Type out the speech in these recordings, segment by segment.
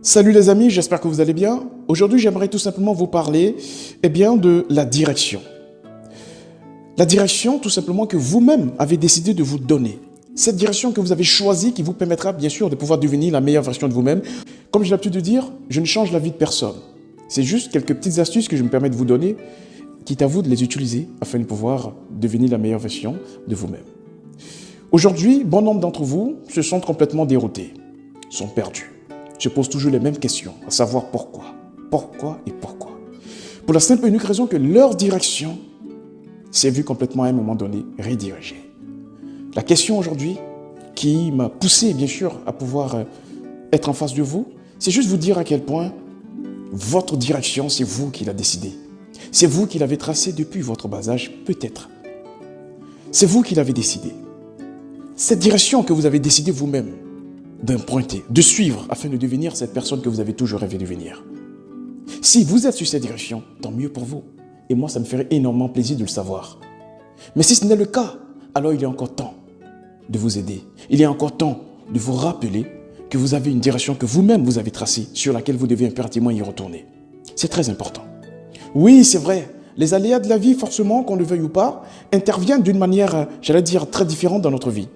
Salut les amis, j'espère que vous allez bien. Aujourd'hui, j'aimerais tout simplement vous parler de la direction. La direction, tout simplement, que vous-même avez décidé de vous donner. Cette direction que vous avez choisie qui vous permettra bien sûr de pouvoir devenir la meilleure version de vous-même. Comme j'ai l'habitude de dire, je ne change la vie de personne. C'est juste quelques petites astuces que je me permets de vous donner, quitte à vous de les utiliser afin de pouvoir devenir la meilleure version de vous-même. Aujourd'hui, bon nombre d'entre vous se sentent complètement déroutés, sont perdus. Se posent toujours les mêmes questions, à savoir pourquoi. Pourquoi et pourquoi. Pour la simple et unique raison que leur direction s'est vue complètement à un moment donné redirigée. La question aujourd'hui qui m'a poussé bien sûr à pouvoir être en face de vous, c'est juste vous dire à quel point votre direction, c'est vous qui l'avez décidée. C'est vous qui l'avez tracée depuis votre bas âge, peut-être. C'est vous qui l'avez décidée. Cette direction que vous avez décidé vous-même d'emprunter, de suivre afin de devenir cette personne que vous avez toujours rêvé de devenir. Si vous êtes sur cette direction, tant mieux pour vous. Et moi, ça me ferait énormément plaisir de le savoir. Mais si ce n'est le cas, alors il est encore temps de vous aider. Il est encore temps de vous rappeler que vous avez une direction que vous-même vous avez tracée, sur laquelle vous devez impérativement y retourner. C'est très important. Oui, c'est vrai, les aléas de la vie, forcément, qu'on le veuille ou pas, interviennent d'une manière, j'allais dire, très différente dans notre vie.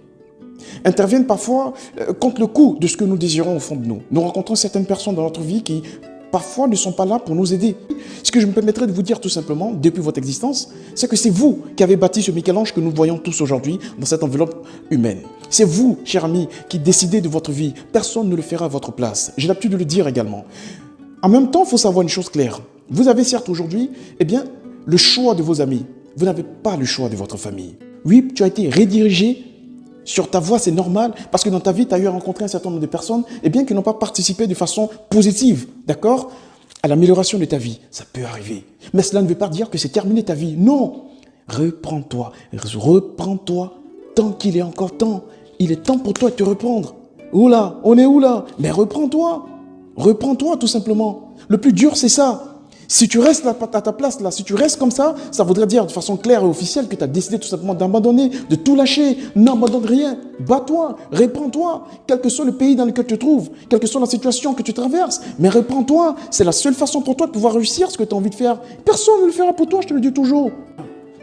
Interviennent parfois contre le coup de ce que nous désirons au fond de nous. Nous rencontrons certaines personnes dans notre vie qui parfois ne sont pas là pour nous aider. Ce que je me permettrais de vous dire tout simplement, depuis votre existence, c'est que c'est vous qui avez bâti ce Michel-Ange que nous voyons tous aujourd'hui dans cette enveloppe humaine. C'est vous, cher ami, qui décidez de votre vie. Personne ne le fera à votre place. J'ai l'habitude de le dire également. En même temps, il faut savoir une chose claire. Vous avez certes aujourd'hui, le choix de vos amis. Vous n'avez pas le choix de votre famille. Oui, tu as été redirigé sur ta voie, c'est normal, parce que dans ta vie, tu as eu à rencontrer un certain nombre de personnes qui n'ont pas participé de façon positive, d'accord, à l'amélioration de ta vie. Ça peut arriver. Mais cela ne veut pas dire que c'est terminé ta vie. Non. Reprends-toi. Reprends-toi tant qu'il est encore temps. Il est temps pour toi de te reprendre. Oula, on est où là? Mais reprends-toi. Reprends-toi tout simplement. Le plus dur, c'est ça. Si tu restes là, à ta place là, si tu restes comme ça voudrait dire de façon claire et officielle que tu as décidé tout simplement d'abandonner, de tout lâcher. N'abandonne rien. Bats-toi, répands-toi, quel que soit le pays dans lequel tu te trouves, quelle que soit la situation que tu traverses. Mais répands-toi. C'est la seule façon pour toi de pouvoir réussir ce que tu as envie de faire. Personne ne le fera pour toi, je te le dis toujours.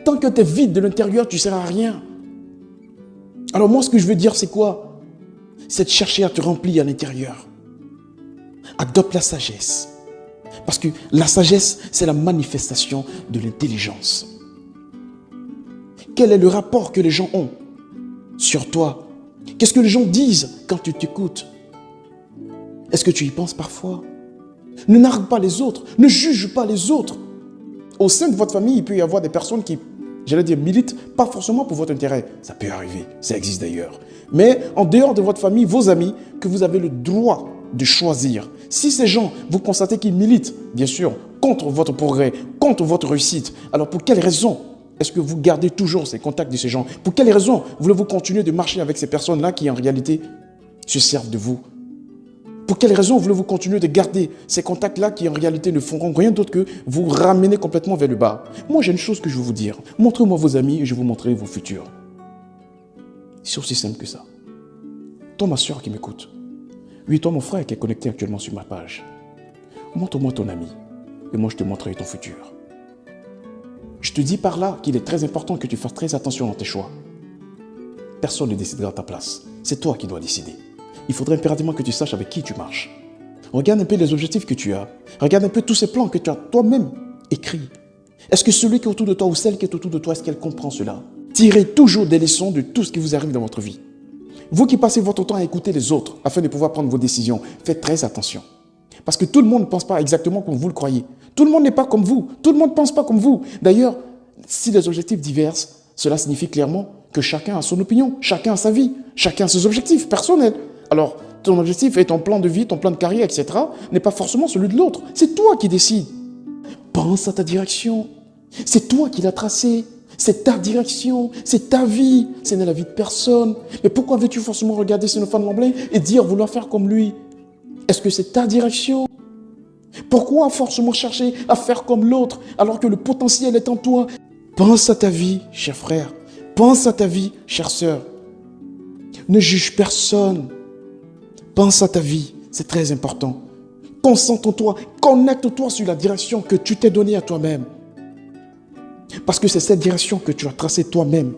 Tant que tu es vide de l'intérieur, tu ne seras à rien. Alors moi, ce que je veux dire, c'est quoi? C'est de chercher à te remplir à l'intérieur. Adopte la sagesse. Parce que la sagesse, c'est la manifestation de l'intelligence. Quel est le rapport que les gens ont sur toi? Qu'est-ce que les gens disent quand tu t'écoutes? Est-ce que tu y penses parfois? Ne nargue pas les autres, ne juge pas les autres. Au sein de votre famille, il peut y avoir des personnes qui, militent pas forcément pour votre intérêt. Ça peut arriver, ça existe d'ailleurs. Mais en dehors de votre famille, vos amis, que vous avez le droit de choisir. Si ces gens, vous constatez qu'ils militent, bien sûr, contre votre progrès, contre votre réussite, alors pour quelles raisons est-ce que vous gardez toujours ces contacts de ces gens? Pour quelles raisons voulez-vous continuer de marcher avec ces personnes-là qui, en réalité, se servent de vous? Pour quelles raisons voulez-vous continuer de garder ces contacts-là qui, en réalité, ne feront rien d'autre que vous ramener complètement vers le bas? Moi, j'ai une chose que je veux vous dire. Montrez-moi vos amis et je vous montrerai vos futurs. C'est aussi simple que ça. Toi, ma soeur qui m'écoute, oui, toi, mon frère qui est connecté actuellement sur ma page, montre-moi ton ami et moi, je te montrerai ton futur. Je te dis par là qu'il est très important que tu fasses très attention dans tes choix. Personne ne décidera à ta place. C'est toi qui dois décider. Il faudrait impérativement que tu saches avec qui tu marches. Regarde un peu les objectifs que tu as. Regarde un peu tous ces plans que tu as toi-même écrits. Est-ce que celui qui est autour de toi ou celle qui est autour de toi, est-ce qu'elle comprend cela? Tirez toujours des leçons de tout ce qui vous arrive dans votre vie. Vous qui passez votre temps à écouter les autres afin de pouvoir prendre vos décisions, faites très attention. Parce que tout le monde ne pense pas exactement comme vous le croyez. Tout le monde n'est pas comme vous. Tout le monde ne pense pas comme vous. D'ailleurs, si les objectifs divergent, cela signifie clairement que chacun a son opinion, chacun a sa vie, chacun a ses objectifs personnels. Alors, ton objectif et ton plan de vie, ton plan de carrière, etc., n'est pas forcément celui de l'autre. C'est toi qui décides. Pense à ta direction. C'est toi qui l'as tracée. C'est ta direction, c'est ta vie, ce n'est la vie de personne. Mais pourquoi veux-tu forcément regarder Stéphane Lamblin et dire vouloir faire comme lui? Est-ce que c'est ta direction? Pourquoi forcément chercher à faire comme l'autre alors que le potentiel est en toi? Pense à ta vie, cher frère. Pense à ta vie, chère sœur. Ne juge personne. Pense à ta vie, c'est très important. Concentre-toi, connecte-toi sur la direction que tu t'es donnée à toi-même. Parce que c'est cette direction que tu as tracée toi-même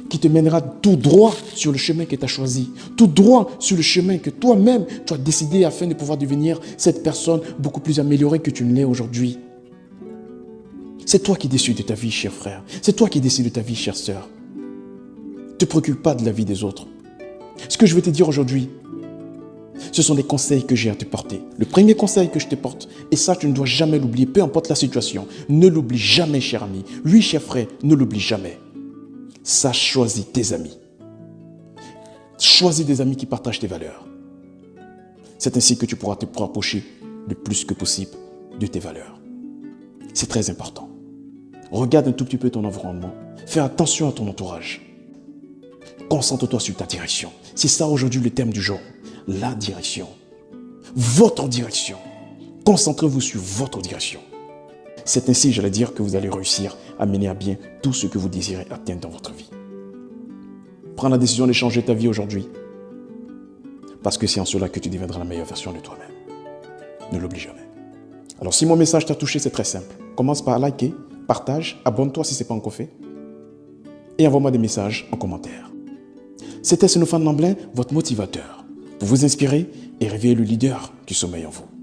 qui te mènera tout droit sur le chemin que tu as choisi, tout droit sur le chemin que toi-même tu as décidé afin de pouvoir devenir cette personne beaucoup plus améliorée que tu ne l'es aujourd'hui. C'est toi qui décides de ta vie, cher frère. C'est toi qui décides de ta vie, chère sœur. Ne te préoccupe pas de la vie des autres. Ce que je veux te dire aujourd'hui, ce sont des conseils que j'ai à te porter. Le premier conseil que je te porte, et ça tu ne dois jamais l'oublier, peu importe la situation, ne l'oublie jamais, cher ami. Oui, cher frère, ne l'oublie jamais. Sache choisir tes amis. Choisis des amis qui partagent tes valeurs. C'est ainsi que tu pourras te rapprocher le plus que possible de tes valeurs. C'est très important. Regarde un tout petit peu ton environnement. Fais attention à ton entourage. Concentre-toi sur ta direction. C'est ça aujourd'hui le thème du jour. La direction. Votre direction. Concentrez-vous sur votre direction. C'est ainsi, j'allais dire, que vous allez réussir à mener à bien tout ce que vous désirez atteindre dans votre vie. Prends la décision de changer ta vie aujourd'hui. Parce que c'est en cela que tu deviendras la meilleure version de toi-même. Ne l'oublie jamais. Alors si mon message t'a touché, c'est très simple. Commence par liker, partage, abonne-toi si ce n'est pas encore fait. Et envoie-moi des messages en commentaire. C'était Stéphane Lamblin, votre motivateur, pour vous inspirer et réveiller le leader qui sommeille en vous.